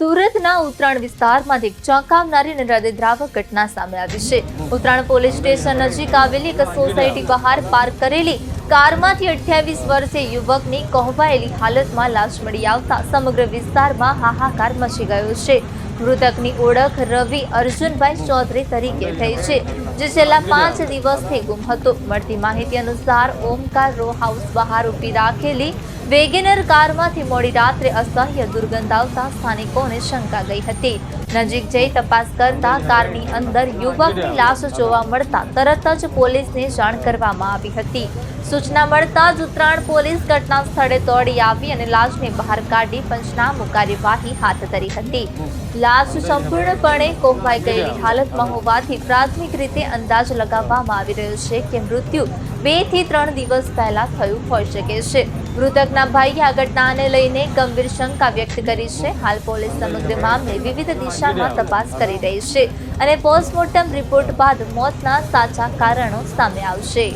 સુરતના ઉત્તરાણ વિસ્તારમાંથી એક ચોંકાવનારી અને હૃદયદ્રાવક ઘટના સામે આવી છે। ઉત્તરાણ પોલીસ સ્ટેશન નજીક આવેલી એક સોસાયટી બહાર પાર્ક કરેલી કારમાંથી 28 વર્ષીય યુવકની કોહવાયેલી હાલતમાં લાશ મળી આવતા સમગ્ર વિસ્તારમાં હાહાકાર મચી ગયો છે। મૃતકની ઓળખ રવિ અર્જુનભાઈ ચૌધરી તરીકે થઈ છે, જે છેલ્લા 5 દિવસથી ગુમ હતો। મળતી માહિતી અનુસાર ઓમકાર રો હાઉસ બહાર ઊભી રાખેલી વેગેનર કારમાંથી મોડી રાત્રે અસહ્ય દુર્ગંધ આવતા સ્થાનિકોને શંકા ગઈ હતી। નજીક જઈ તપાસ કરતા કારની અંદર યુવકની લાશ જોવા મળતા તરત જ પોલીસને જાણ કરવામાં આવી હતી। સૂચના મળતા જ ઉત્તરાણ પોલીસ ઘટના સ્થળે દોડી આવી અને લાશને બહાર કાઢી પંચનામું કાર્યવાહી હાથ ધરી હતી। લાશ સંપૂર્ણપણે કોહવાઈ ગયેલી હાલતમાં હોવાથી પ્રાથમિક રીતે અંદાજ લગાવવામાં આવી રહ્યો છે કે મૃત્યુ 2 થી 3 દિવસ પહેલા થયું હોઈ શકે છે। મૃતકના ભાઈએ આ ઘટનાને લઈને ગંભીર શંકા વ્યક્ત કરી છે। હાલ પોલીસ સમગ્ર મામલે વિવિધ દિશામાં તપાસ કરી રહી છે અને પોસ્ટમોર્ટમ રિપોર્ટ બાદ મોતના સાચા કારણો સામે આવશે।